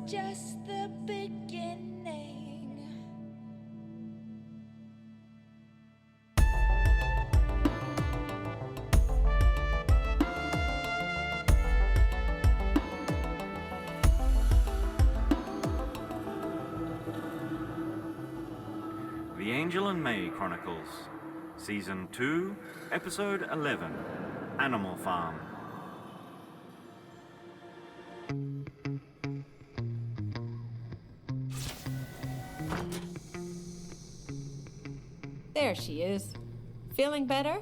just the beginning. The Angel and May Chronicles, Season 2, Episode 11, Animal Farm. There she is. Feeling better?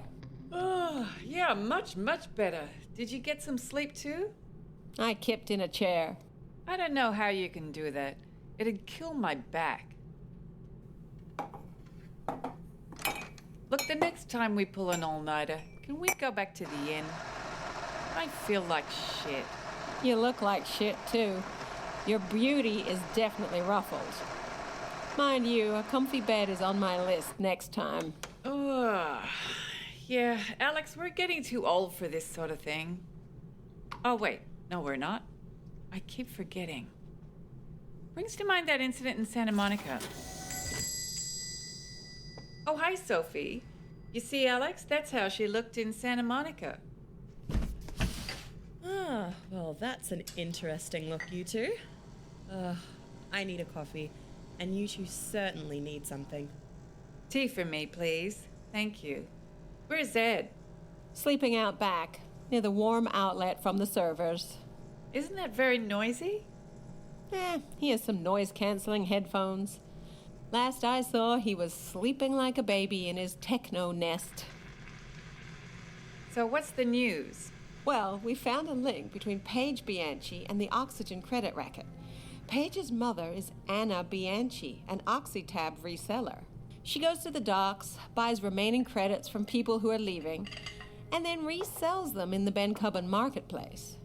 Oh, yeah, much better. Did you get some sleep too? I kipped in a chair. I don't know how you can do that. It'd kill my back. Look, the next time we pull an all-nighter, can we go back to the inn? I feel like shit. You look like shit, too. Your beauty is definitely ruffled. Mind you, a comfy bed is on my list next time. Ugh. Yeah, Alex, we're getting too old for this sort of thing. Oh, wait. No, we're not. I keep forgetting. Brings to mind that incident in Santa Monica. Oh, hi, Sophie. You see, Alex, that's how she looked in Santa Monica. Ah, well, that's an interesting look, you two. I need a coffee, and you two certainly need something. Tea for me, please. Thank you. Where's Ed? Sleeping out back, near the warm outlet from the servers. Isn't that very noisy? He has some noise-canceling headphones. Last I saw, he was sleeping like a baby in his techno nest. So what's the news? Well, we found a link between Paige Bianchi and the oxygen-credit racket. Paige's mother is Anna Bianchi, an oxy-tab reseller. She goes to the docks, buys remaining credits from people who are leaving, and then resells them in the Ben Cubban marketplace.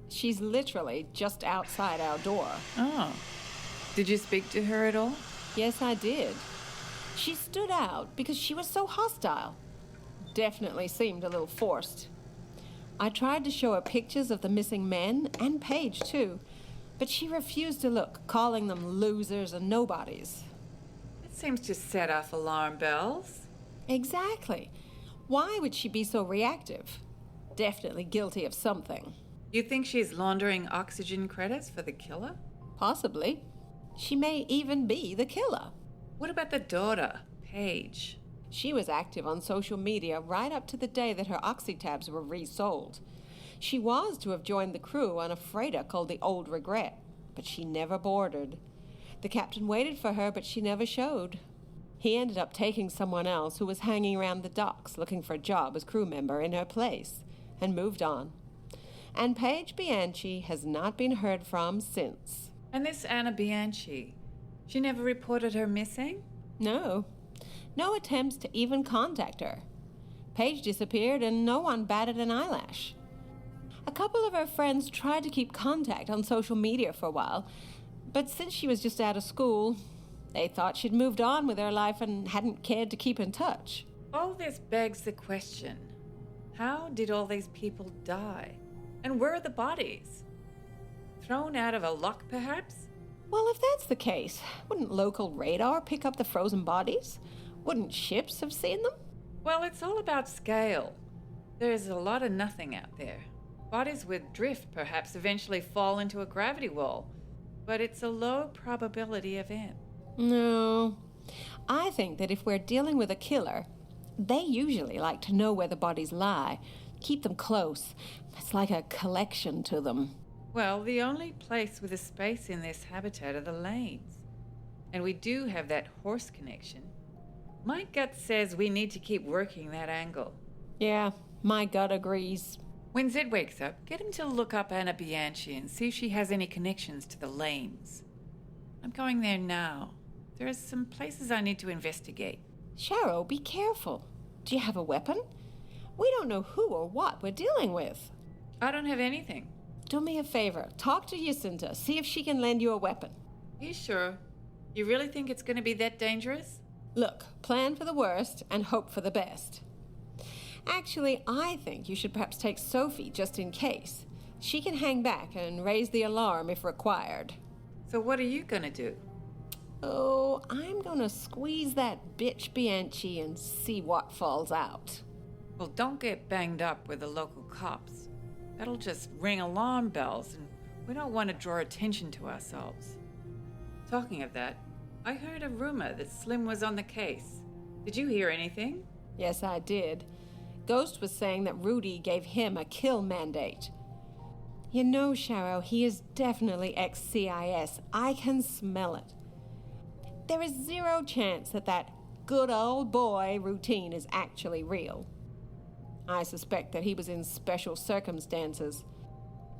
She's literally just outside our door. Oh. Did you speak to her at all? Yes, I did. She stood out because she was so hostile. Definitely seemed a little forced. I tried to show her pictures of the missing men, and Paige too, but she refused to look, calling them losers and nobodies. That seems to set off alarm bells. Exactly. Why would she be so reactive? Definitely guilty of something. You think she's laundering oxygen credits for the killer? Possibly. She may even be the killer. What about the daughter, Paige? She was active on social media right up to the day that her oxy-tabs were resold. She was to have joined the crew on a freighter called the Old Regret, but she never boarded. The captain waited for her, but she never showed. He ended up taking someone else who was hanging around the docks looking for a job as crew member in her place, and moved on. And Paige Bianchi has not been heard from since. And this Anna Bianchi, she never reported her missing? No. No attempts to even contact her. Paige disappeared and no one batted an eyelash. A couple of her friends tried to keep contact on social media for a while, but since she was just out of school, they thought she'd moved on with her life and hadn't cared to keep in touch. All this begs the question. How did all these people die? And where are the bodies? Thrown out of a lock, perhaps? Well, if that's the case, wouldn't local radar pick up the frozen bodies? Wouldn't ships have seen them? Well, it's all about scale. There's a lot of nothing out there. Bodies with drift perhaps eventually fall into a gravity well, but it's a low probability event. No. I think that if we're dealing with a killer, they usually like to know where the bodies lie, keep them close. It's like a collection to them. Well, the only place with a space in this habitat are the lanes. And we do have that horse connection. My gut says we need to keep working that angle. Yeah, my gut agrees. When Zed wakes up, get him to look up Anna Bianchi and see if she has any connections to the lanes. I'm going there now. There are some places I need to investigate. Sharo, be careful. Do you have a weapon? We don't know who or what we're dealing with. I don't have anything. Do me a favor. Talk to Jacinta. See if she can lend you a weapon. You sure? You really think it's going to be that dangerous? Look, plan for the worst and hope for the best. Actually, I think you should perhaps take Sophie just in case. She can hang back and raise the alarm if required. So what are you gonna do? Oh, I'm gonna squeeze that bitch Bianchi and see what falls out. Well, don't get banged up with the local cops. That'll just ring alarm bells, and we don't want to draw attention to ourselves. Talking of that, I heard a rumor that Slim was on the case. Did you hear anything? Yes, I did. Ghost was saying that Rudy gave him a kill mandate. You know, Sharo, he is definitely ex-CIS. I can smell it. There is zero chance that that good old boy routine is actually real. I suspect that he was in special circumstances,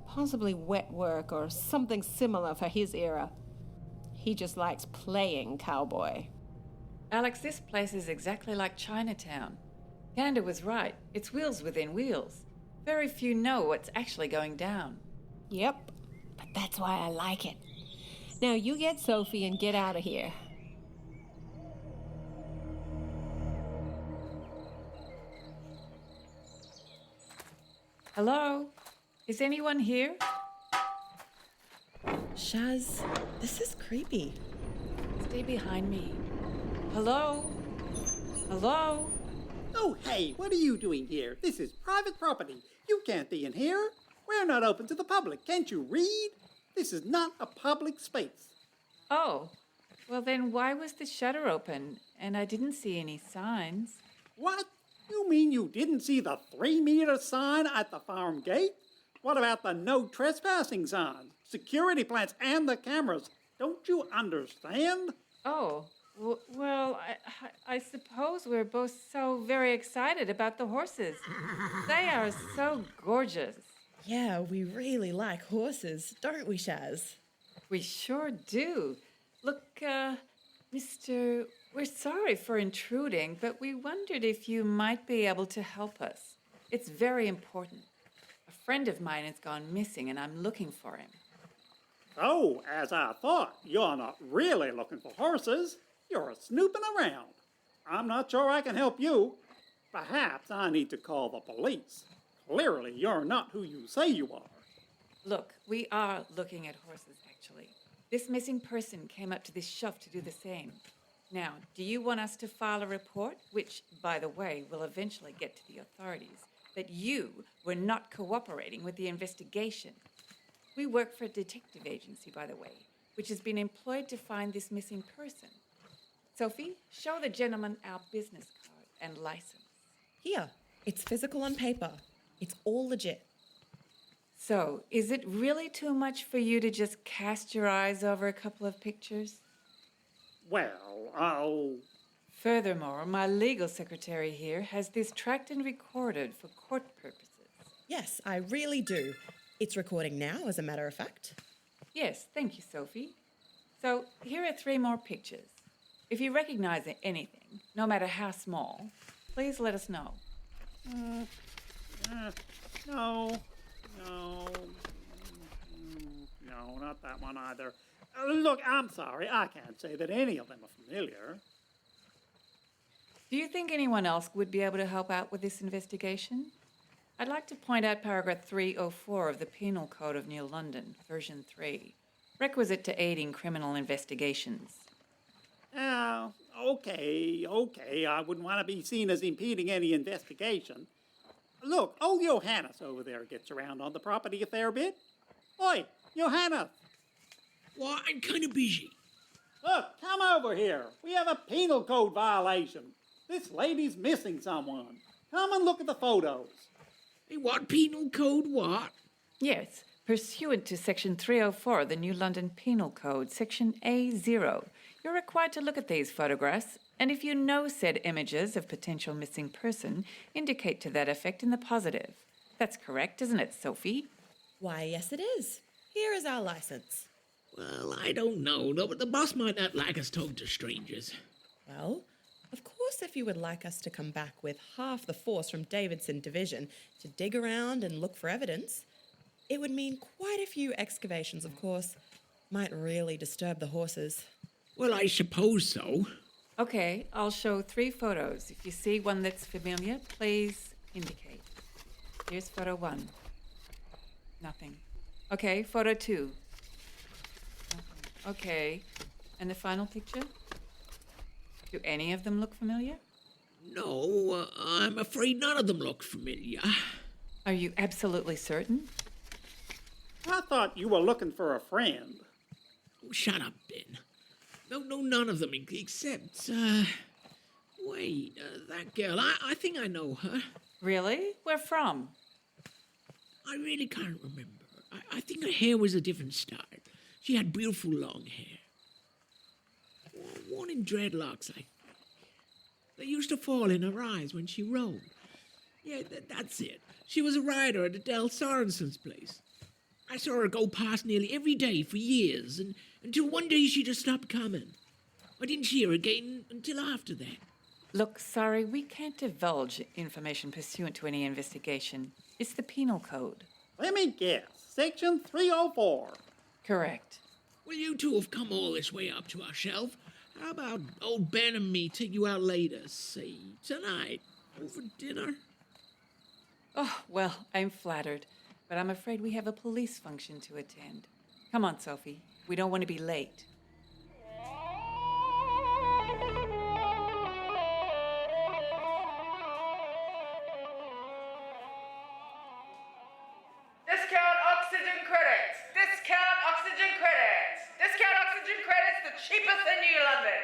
possibly wet work or something similar for his era. He just likes playing cowboy. Alex, this place is exactly like Chinatown. Gander was right. It's wheels within wheels. Very few know what's actually going down. Yep, but that's why I like it. Now you get Sophie and get out of here. Hello? Is anyone here? Shaz, this is creepy. Stay behind me. Hello? Hello? Oh, hey, what are you doing here? This is private property. You can't be in here. We're not open to the public. Can't you read? This is not a public space. Oh, well then why was the shutter open and I didn't see any signs? What? You mean you didn't see the 3-meter sign at the farm gate? What about the no trespassing sign, security plants, and the cameras? Don't you understand? Oh, well, I suppose we're both so very excited about the horses. They are so gorgeous. Yeah, we really like horses, don't we, Shaz? We sure do. Look, Mr. We're sorry for intruding, but we wondered if you might be able to help us. It's very important. A friend of mine has gone missing, and I'm looking for him. Oh, as I thought, you're not really looking for horses. You're snooping around. I'm not sure I can help you. Perhaps I need to call the police. Clearly, you're not who you say you are. Look, we are looking at horses, actually. This missing person came up to this shelf to do the same. Now, do you want us to file a report, which, by the way, will eventually get to the authorities, that you were not cooperating with the investigation? We work for a detective agency, by the way, which has been employed to find this missing person. Sophie, show the gentleman our business card and license. Here, it's physical on paper. It's all legit. So, is it really too much for you to just cast your eyes over a couple of pictures? Well, I'll... Furthermore, my legal secretary here has this tracked and recorded for court purposes. Yes, I really do. It's recording now, as a matter of fact. Yes, thank you, Sophie. So, here are 3 more pictures. If you recognize anything, no matter how small, please let us know. No, not that one either. Look, I'm sorry, I can't say that any of them are familiar. Do you think anyone else would be able to help out with this investigation? I'd like to point out paragraph 304 of the Penal Code of New London, version 3, requisite to aiding criminal investigations. Oh, okay, I wouldn't want to be seen as impeding any investigation. Look, old Johannes over there gets around on the property a fair bit. Oi, Johannes! Well, I'm kind of busy. Look, come over here. We have a penal code violation. This lady's missing someone. Come and look at the photos. Hey, what penal code what? Yes, pursuant to Section 304 of the New London Penal Code, Section A0, you're required to look at these photographs, and if you know said images of potential missing person, indicate to that effect in the positive. That's correct, isn't it, Sophie? Why, yes it is. Here is our license. Well, I don't know. The boss might not like us talking to strangers. Well, of course, if you would like us to come back with half the force from Davidson Division to dig around and look for evidence, it would mean quite a few excavations, of course. Might really disturb the horses. Well, I suppose so. Okay, I'll show 3 photos. If you see one that's familiar, please indicate. Here's photo 1. Nothing. Okay, photo 2. Nothing. Okay. And the final picture? Do any of them look familiar? No, I'm afraid none of them look familiar. Are you absolutely certain? I thought you were looking for a friend. Oh, shut up, Ben. No, none of them except, wait, that girl. I think I know her. Really? Where from? I really can't remember. I think her hair was a different style. She had beautiful long hair. Worn in dreadlocks, I think. They used to fall in her eyes when she rode. Yeah, that's it. She was a rider at Adele Sorensen's place. I saw her go past nearly every day for years, until one day she just stopped coming. I didn't see her again until after that. Look, sorry, we can't divulge information pursuant to any investigation. It's the penal code. Let me guess. Section 304. Correct. Well, you two have come all this way up to our shelf. How about old Ben and me take you out later, say, tonight, over dinner? Oh, well, I'm flattered, but I'm afraid we have a police function to attend. Come on, Sophie. We don't want to be late. Discount oxygen credits! Discount oxygen credits! Discount oxygen credits, the cheapest in New London!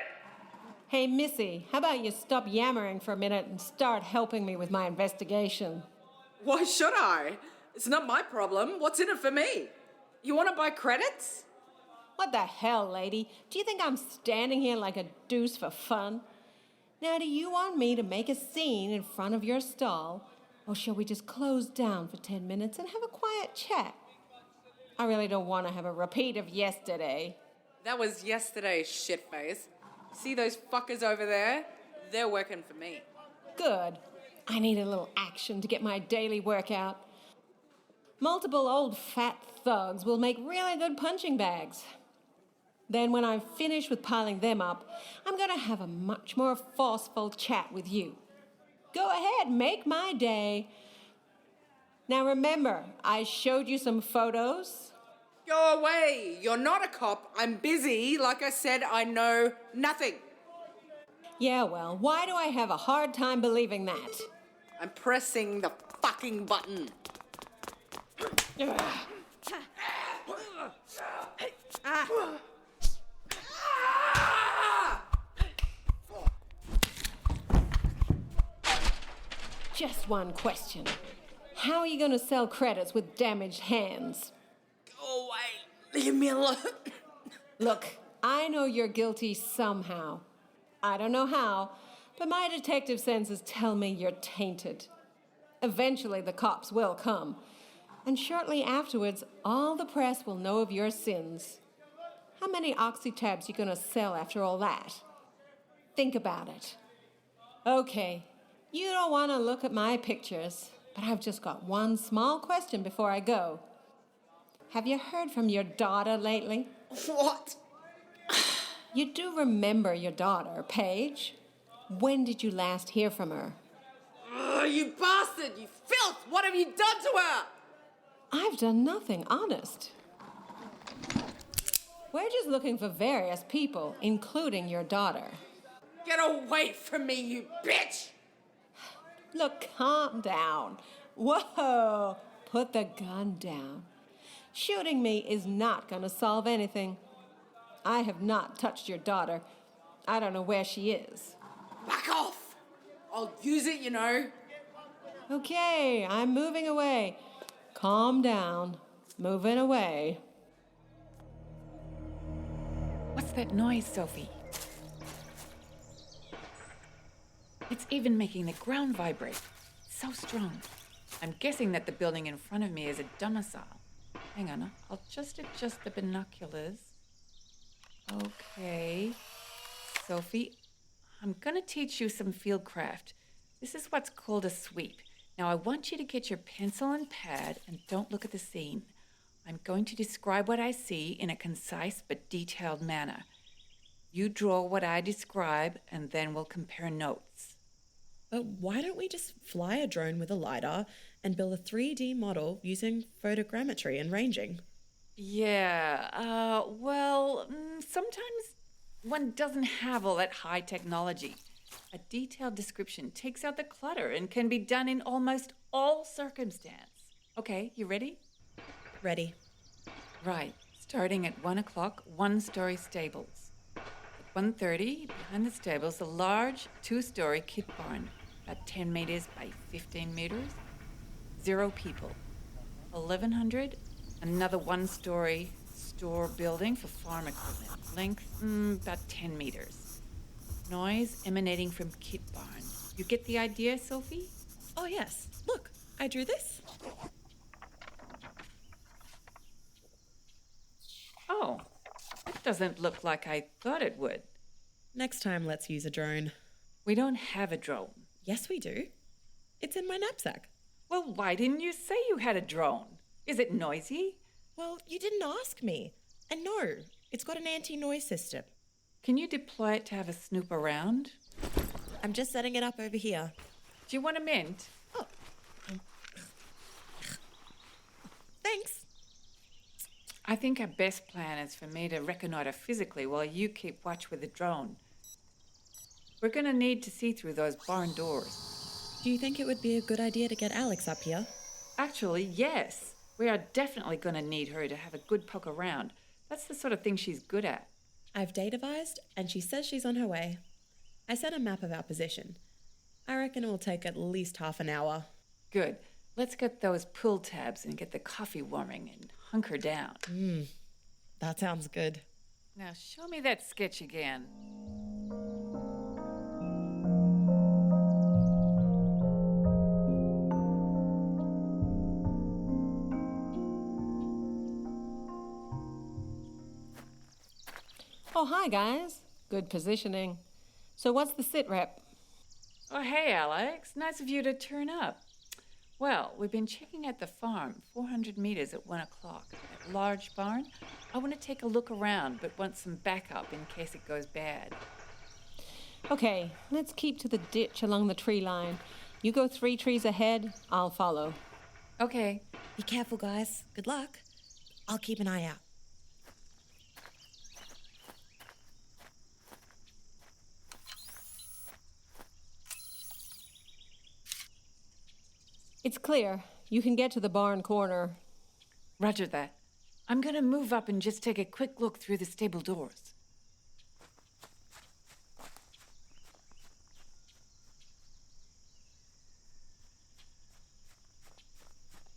Hey, Missy, how about you stop yammering for a minute and start helping me with my investigation? Why should I? It's not my problem. What's in it for me? You want to buy credits? What the hell, lady? Do you think I'm standing here like a deuce for fun? Now, do you want me to make a scene in front of your stall, or shall we just close down for 10 minutes and have a quiet chat? I really don't want to have a repeat of yesterday. That was yesterday's shitface. See those fuckers over there? They're working for me. Good. I need a little action to get my daily workout. Multiple old fat thugs will make really good punching bags. Then when I've finished with piling them up, I'm going to have a much more forceful chat with you. Go ahead, make my day. Now remember, I showed you some photos. Go away! You're not a cop. I'm busy. Like I said, I know nothing. Yeah, well, why do I have a hard time believing that? I'm pressing the fucking button. Just one question. How are you going to sell credits with damaged hands? Go away. Leave me alone. Look, I know you're guilty somehow. I don't know how, but my detective senses tell me you're tainted. Eventually the cops will come, and shortly afterwards, all the press will know of your sins. How many oxy-tabs you gonna sell after all that? Think about it. Okay, you don't want to look at my pictures, but I've just got one small question before I go. Have you heard from your daughter lately? What? You do remember your daughter, Paige? When did you last hear from her? You bastard! You filth! What have you done to her? I've done nothing, honest. We're just looking for various people, including your daughter. Get away from me, you bitch! Look, calm down. Whoa, put the gun down. Shooting me is not going to solve anything. I have not touched your daughter. I don't know where she is. Back off! I'll use it, you know. Okay, I'm moving away. Calm down. Moving away. What's that noise, Sophie? It's even making the ground vibrate. So strong. I'm guessing that the building in front of me is a domicile. Hang on, I'll just adjust the binoculars. Okay. Sophie, I'm gonna teach you some fieldcraft. This is what's called a sweep. Now I want you to get your pencil and pad and don't look at the scene. I'm going to describe what I see in a concise but detailed manner. You draw what I describe and then we'll compare notes. But why don't we just fly a drone with a LiDAR and build a 3D model using photogrammetry and ranging? Yeah, sometimes one doesn't have all that high technology. A detailed description takes out the clutter and can be done in almost all circumstance. Okay, you ready? Ready. Right. Starting at 1 o'clock, one-story stables. At 1:30, behind the stables, a large two-story kit barn, about 10 meters by 15 meters. 0 people. 1100, another one-story store building for farm equipment. Length, about 10 meters. Noise emanating from kit barn. You get the idea, Sophie? Oh, yes. Look, I drew this. Oh, that doesn't look like I thought it would. Next time, let's use a drone. We don't have a drone. Yes, we do. It's in my knapsack. Well, why didn't you say you had a drone? Is it noisy? Well, you didn't ask me. And no, it's got an anti-noise system. Can you deploy it to have a snoop around? I'm just setting it up over here. Do you want a mint? Oh. Thanks. I think our best plan is for me to reconnoiter physically while you keep watch with the drone. We're going to need to see through those barn doors. Do you think it would be a good idea to get Alex up here? Actually, yes. We are definitely going to need her to have a good poke around. That's the sort of thing she's good at. I've datavised, and she says she's on her way. I sent a map of our position. I reckon it will take at least half an hour. Good. Let's get those pull tabs and get the coffee warming and hunker down. That sounds good. Now show me that sketch again. Oh, hi, guys. Good positioning. So what's the sit rep? Oh, hey, Alex. Nice of you to turn up. Well, we've been checking out the farm, 400 meters at 1 o'clock. That large barn. I want to take a look around, but want some backup in case it goes bad. Okay, let's keep to the ditch along the tree line. You go 3 trees ahead, I'll follow. Okay. Be careful, guys. Good luck. I'll keep an eye out. It's clear. You can get to the barn corner. Roger that. I'm going to move up and just take a quick look through the stable doors.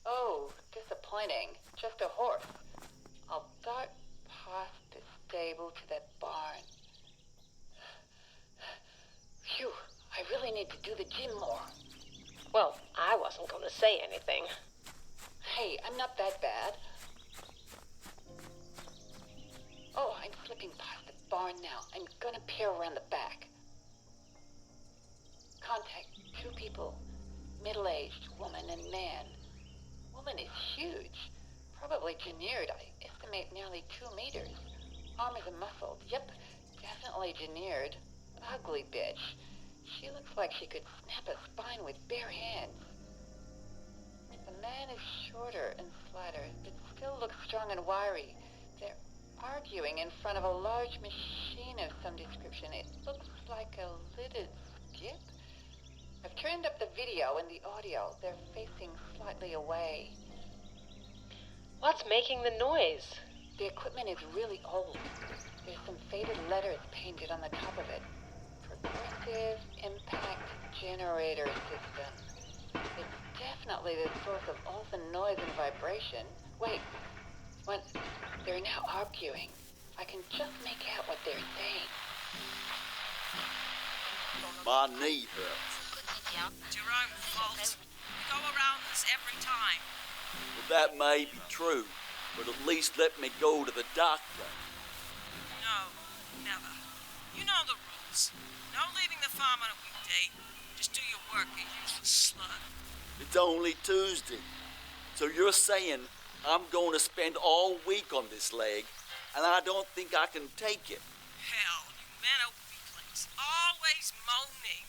Oh, disappointing. Just a horse. I'll start past the stable to that barn. Phew, I really need to do the gym more. Well, I wasn't going to say anything. Hey, I'm not that bad. Oh, I'm slipping past the barn now. I'm gonna peer around the back. Contact 2 people. Middle-aged woman and man. Woman is huge. Probably veneered. I estimate nearly 2 meters. Arms are muscled. Yep, definitely veneered. Ugly bitch. She looks like she could snap a spine with bare hands. The man is shorter and flatter, but still looks strong and wiry. They're arguing in front of a large machine of some description. It looks like a lidded skip. I've turned up the video and the audio. They're facing slightly away. What's making the noise? The equipment is really old. There's some faded letters painted on the top of it. Progressive Impact Generator System. It's definitely the source of all the noise and vibration. Wait, they're now arguing. I can just make out what they're saying. My knee hurts. It's your own fault. You go around this every time. Well, that may be true, but at least let me go to the doctor. No, never. You know the rules. No leaving the farm on a weekday. Just do your work, you useless slut. It's only Tuesday. So you're saying I'm going to spend all week on this leg, and I don't think I can take it. Hell, you men are weaklings. Always moaning.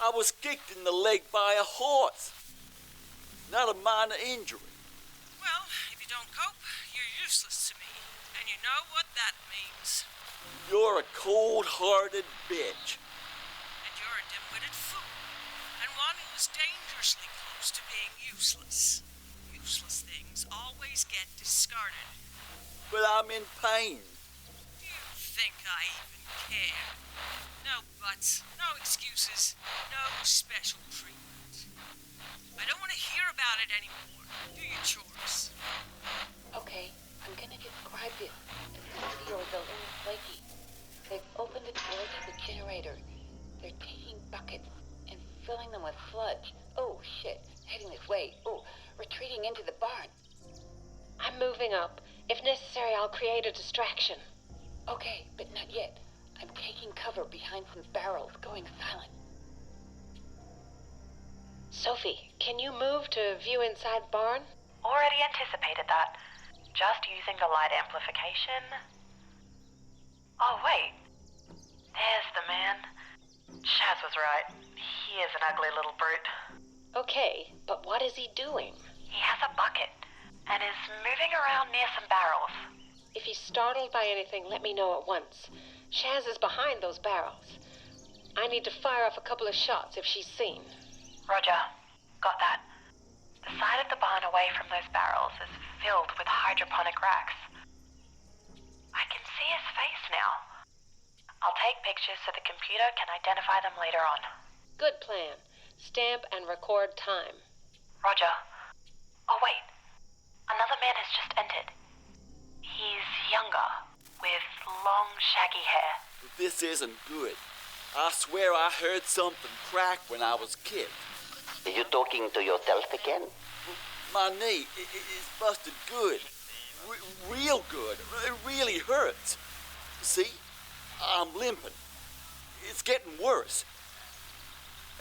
I was kicked in the leg by a horse. Not a minor injury. Well, if you don't cope, you're useless to me, and you know what that means. You're a cold-hearted bitch. And you're a dim-witted fool, and one who is dangerously close to being useless. Useless things always get discarded. But I'm in pain. Do you think I even care? No buts, no excuses, no special treatment. I don't want to hear about it anymore. Do your chores. Okay, I'm gonna describe this. The city or the little flaky. They've opened the door to the generator. They're taking buckets and filling them with sludge. Oh, shit. Heading this way. Oh, retreating into the barn. I'm moving up. If necessary, I'll create a distraction. Okay, but not yet. I'm taking cover behind some barrels, going silent. Sophie, can you move to view inside barn? Already anticipated that. Just using the light amplification. Oh, wait. There's the man. Shaz was right. He is an ugly little brute. Okay, but what is he doing? He has a bucket and is moving around near some barrels. If he's startled by anything, let me know at once. Shaz is behind those barrels. I need to fire off a couple of shots if she's seen. Roger. Got that. The side of the barn away from those barrels is filled with hydroponic racks. I can see his face now. I'll take pictures so the computer can identify them later on. Good plan. Stamp and record time. Roger. Oh, wait. Another man has just entered. He's younger, with long, shaggy hair. This isn't good. I swear I heard something crack when I was a kid. Are you talking to yourself again? My knee is busted good. Real good. It really hurts. See? I'm limping. It's getting worse.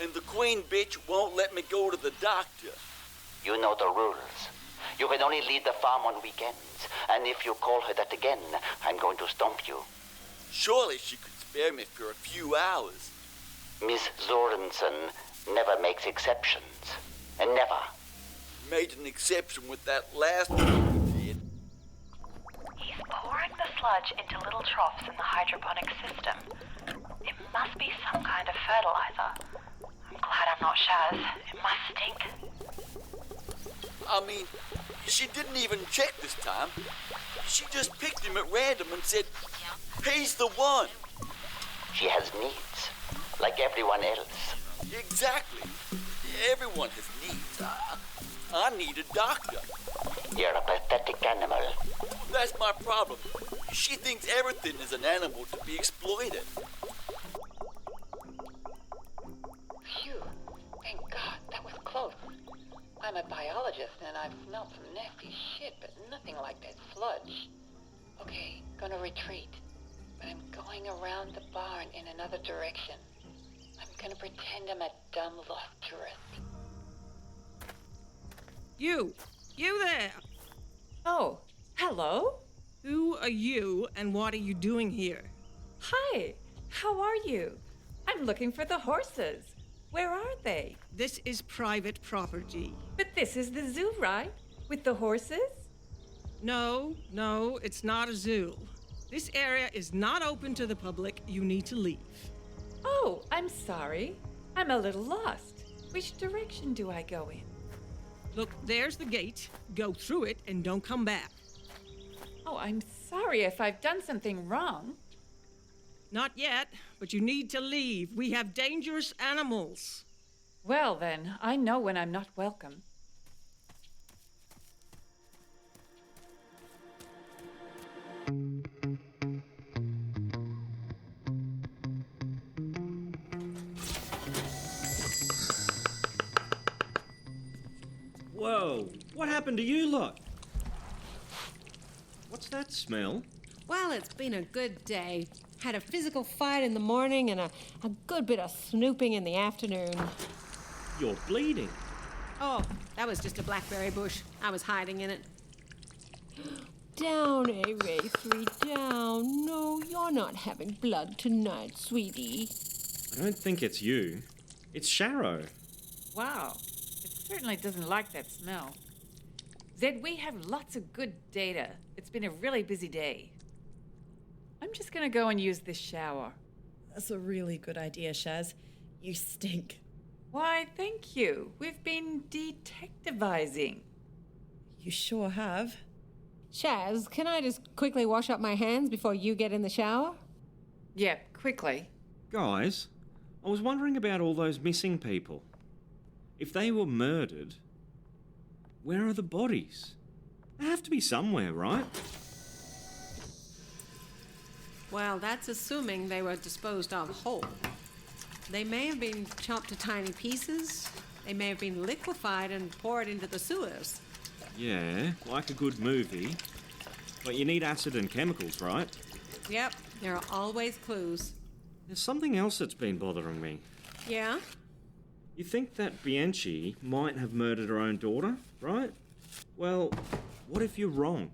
And the queen bitch won't let me go to the doctor. You know the rules. You can only leave the farm on weekends, and if you call her that again, I'm going to stomp you. Surely she could spare me for a few hours. Miss Sorensen never makes exceptions. And never. Made an exception with that last one you did. He's pouring the sludge into little troughs in the hydroponic system. It must be some kind of fertilizer. I'm glad I'm not Shaz. It must stink. I mean, she didn't even check this time. She just picked him at random and said, he's the one. She has needs, like everyone else. Exactly. Everyone has needs. I need a doctor. You're a pathetic animal. That's my problem. She thinks everything is an animal to be exploited. Phew. Thank God, that was close. I'm a biologist and I've smelled some nasty shit, but nothing like that sludge. Okay, gonna retreat. But I'm going around the barn in another direction. I'm gonna pretend I'm a dumb lost tourist. You there! Oh, hello? Who are you and what are you doing here? Hi, how are you? I'm looking for the horses. Where are they? This is private property. But this is the zoo, right? With the horses? No, it's not a zoo. This area is not open to the public. You need to leave. Oh, I'm sorry. I'm a little lost. Which direction do I go in? Look, there's the gate. Go through it and don't come back. Oh, I'm sorry if I've done something wrong. Not yet, but you need to leave. We have dangerous animals. Well, then, I know when I'm not welcome. Whoa, what happened to you lot? What's that smell? Well, it's been a good day. Had a physical fight in the morning and a good bit of snooping in the afternoon. You're bleeding. Oh, that was just a blackberry bush. I was hiding in it. Down, A03, down. No, you're not having blood tonight, sweetie. I don't think it's you. It's Sharrow. Wow, it certainly doesn't like that smell. Zed, we have lots of good data. It's been a really busy day. I'm just gonna go and use this shower. That's a really good idea, Shaz. You stink. Why, thank you. We've been detectivizing. You sure have. Shaz, can I just quickly wash up my hands before you get in the shower? Yeah, quickly. Guys, I was wondering about all those missing people. If they were murdered, where are the bodies? They have to be somewhere, right? Well, that's assuming they were disposed of whole. They may have been chopped to tiny pieces. They may have been liquefied and poured into the sewers. Yeah, like a good movie. But you need acid and chemicals, right? Yep, there are always clues. There's something else that's been bothering me. Yeah? You think that Bianchi might have murdered her own daughter, right? Well, what if you're wrong?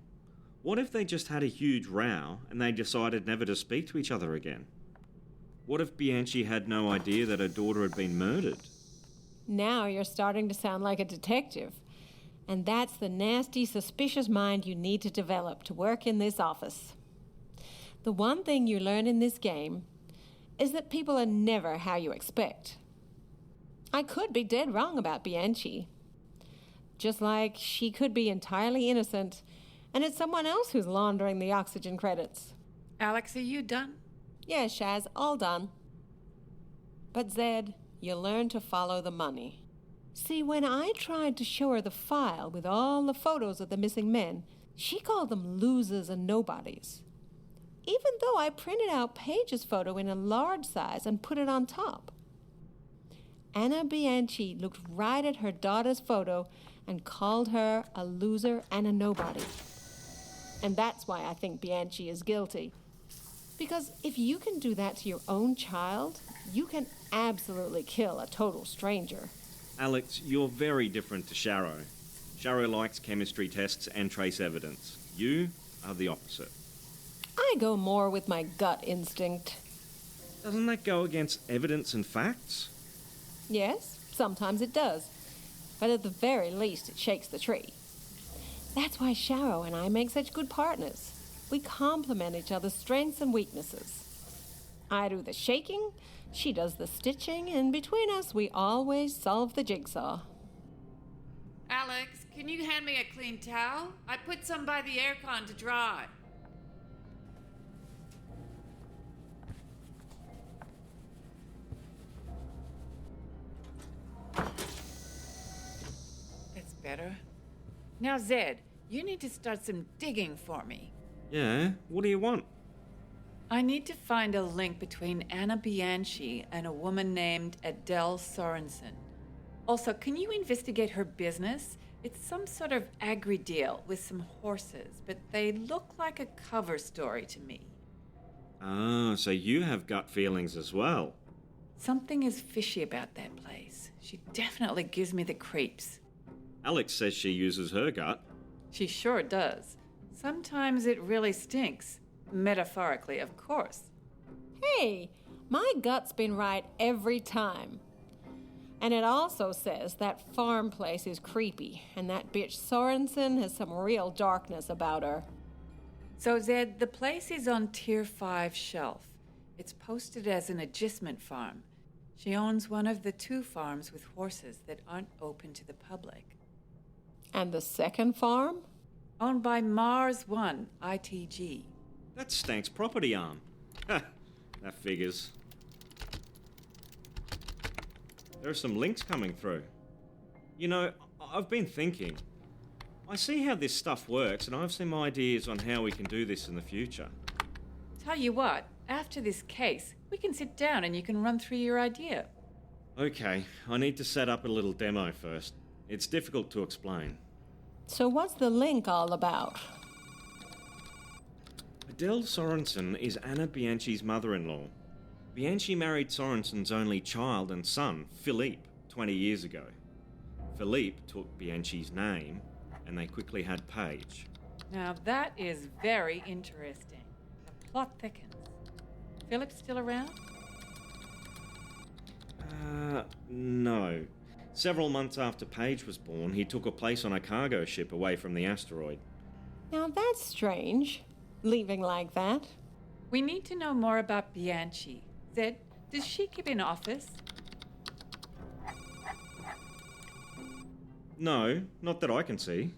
What if they just had a huge row and they decided never to speak to each other again? What if Bianchi had no idea that her daughter had been murdered? Now you're starting to sound like a detective. And that's the nasty, suspicious mind you need to develop to work in this office. The one thing you learn in this game is that people are never how you expect. I could be dead wrong about Bianchi. Just like she could be entirely innocent, and it's someone else who's laundering the oxygen credits. Alex, are you done? Yeah, Shaz, all done. But Zed, you learn to follow the money. See, when I tried to show her the file with all the photos of the missing men, she called them losers and nobodies. Even though I printed out Paige's photo in a large size and put it on top. Anna Bianchi looked right at her daughter's photo and called her a loser and a nobody. And that's why I think Bianchi is guilty. Because if you can do that to your own child, you can absolutely kill a total stranger. Alex, you're very different to Sharo. Sharo likes chemistry tests and trace evidence. You are the opposite. I go more with my gut instinct. Doesn't that go against evidence and facts? Yes, sometimes it does. But at the very least, it shakes the tree. That's why Sharo and I make such good partners. We complement each other's strengths and weaknesses. I do the shaking, she does the stitching, and between us, we always solve the jigsaw. Alex, can you hand me a clean towel? I put some by the aircon to dry. That's better. Now, Zed, you need to start some digging for me. Yeah, what do you want? I need to find a link between Anna Bianchi and a woman named Adele Sorensen. Also, can you investigate her business? It's some sort of agri-deal with some horses, but they look like a cover story to me. Ah, so you have gut feelings as well. Something is fishy about that place. She definitely gives me the creeps. Alex says she uses her gut. She sure does. Sometimes it really stinks. Metaphorically, of course. Hey, my gut's been right every time. And it also says that farm place is creepy, and that bitch Sorensen has some real darkness about her. So, Zed, the place is on Tier 5 shelf. It's posted as an agistment farm. She owns one of the 2 farms with horses that aren't open to the public. And the second farm? Owned by Mars 1, ITG. That's Stank's property arm. Ha, that figures. There are some links coming through. You know, I've been thinking. I see how this stuff works, and I have some ideas on how we can do this in the future. Tell you what, after this case, we can sit down and you can run through your idea. Okay, I need to set up a little demo first. It's difficult to explain. So what's the link all about? Adele Sorensen is Anna Bianchi's mother-in-law. Bianchi married Sorensen's only child and son, Philippe, 20 years ago. Philippe took Bianchi's name, and they quickly had Paige. Now that is very interesting. The plot thickens. Philip's still around? No. Several months after Paige was born, he took a place on a cargo ship away from the asteroid. Now that's strange, leaving like that. We need to know more about Bianchi. Zed, does she keep an office? No, not that I can see.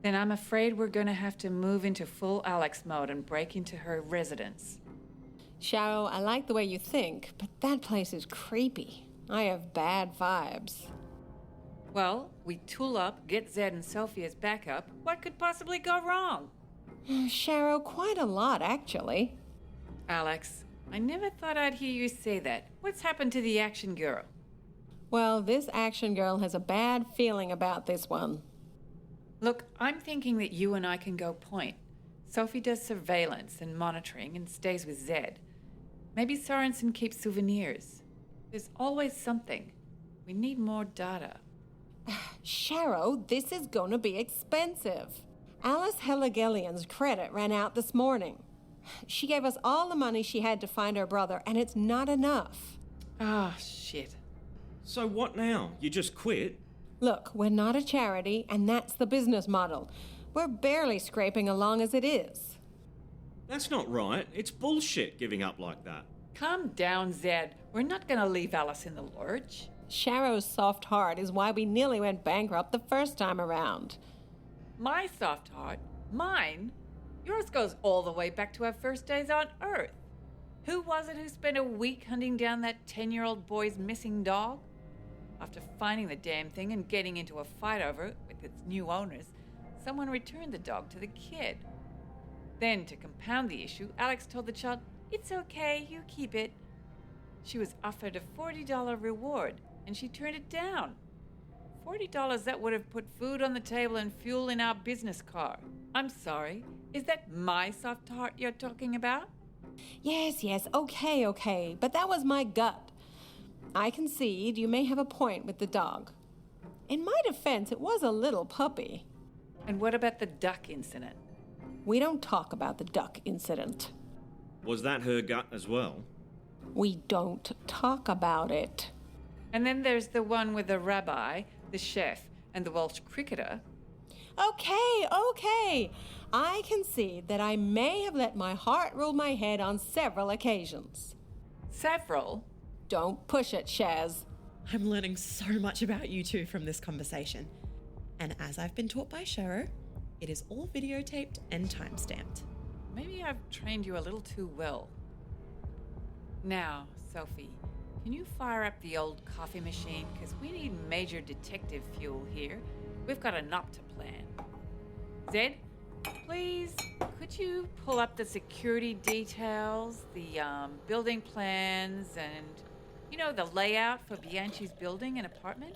Then I'm afraid we're going to have to move into full Alex mode and break into her residence. Sharo, I like the way you think, but that place is creepy. I have bad vibes. Well, we tool up, get Zed and Sophie as backup. What could possibly go wrong? Sharo, quite a lot, actually. Alex, I never thought I'd hear you say that. What's happened to the action girl? Well, this action girl has a bad feeling about this one. Look, I'm thinking that you and I can go point. Sophie does surveillance and monitoring and stays with Zed. Maybe Sorensen keeps souvenirs. There's always something. We need more data. Sharo, this is gonna be expensive. Alice Helligelian's credit ran out this morning. She gave us all the money she had to find her brother, and it's not enough. Ah, shit. So what now? You just quit? Look, we're not a charity, and that's the business model. We're barely scraping along as it is. That's not right. It's bullshit giving up like that. Calm down, Zed. We're not gonna leave Alice in the lurch. Sharo's soft heart is why we nearly went bankrupt the first time around. My soft heart? Mine? Yours goes all the way back to our first days on Earth. Who was it who spent a week hunting down that 10-year-old boy's missing dog? After finding the damn thing and getting into a fight over it with its new owners, someone returned the dog to the kid. Then, to compound the issue, Alex told the child, "It's okay, you keep it." She was offered a $40 reward, and she turned it down. $40 that would have put food on the table and fuel in our business car. I'm sorry, is that my soft heart you're talking about? Yes, okay, but that was my gut. I concede you may have a point with the dog. In my defense, it was a little puppy. And what about the duck incident? We don't talk about the duck incident. Was that her gut as well? We don't talk about it. And then there's the one with the rabbi, the chef, and the Welsh cricketer. Okay. I concede that I may have let my heart rule my head on several occasions. Several? Don't push it, Shaz. I'm learning so much about you two from this conversation. And as I've been taught by Sharo, it is all videotaped and time-stamped. Maybe I've trained you a little too well. Now, Sophie, can you fire up the old coffee machine? Because we need major detective fuel here. We've got a knot to plan. Zed, please, could you pull up the security details, the building plans, and, the layout for Bianchi's building and apartment?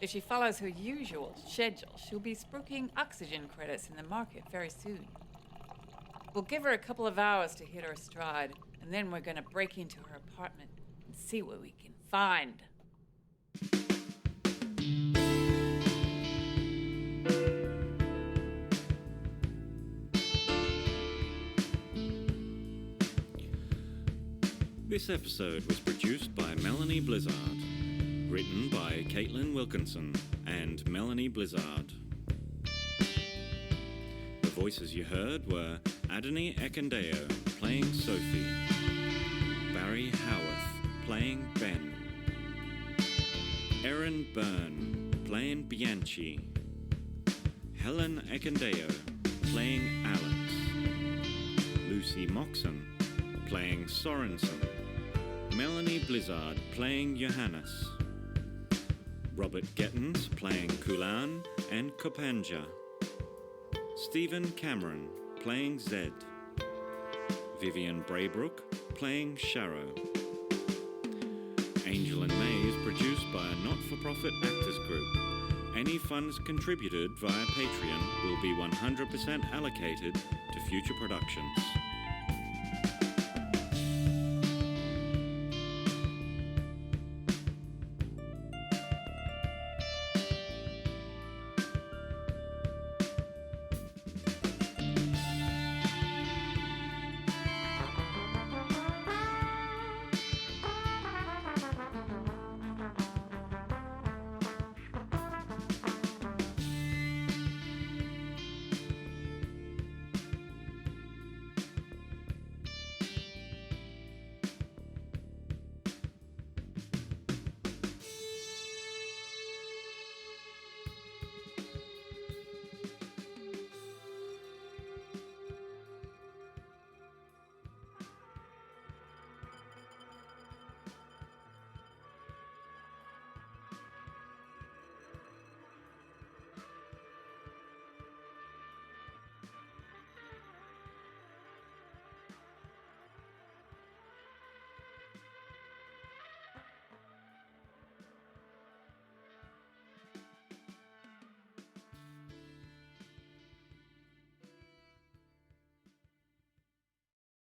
If she follows her usual schedule, she'll be spooking oxygen credits in the market very soon. We'll give her a couple of hours to hit her stride, and then we're going to break into her apartment and see what we can find. This episode was produced by Melanie Blizzard. Written by Caitlin Wilkinson and Melanie Blizzard. The voices you heard were Adoni Ekendeo playing Sophie, Barry Howarth playing Ben, Erin Byrne playing Bianchi, Helen Ekendeo playing Alex, Lucy Moxon playing Sorensen, Melanie Blizzard playing Johannes, Robert Gettins playing Kulan and Kopanja, Stephen Cameron playing Zed, Vivian Braybrook playing Sharo. Angel and May is produced by a not-for-profit actors group. Any funds contributed via Patreon will be 100% allocated to future productions.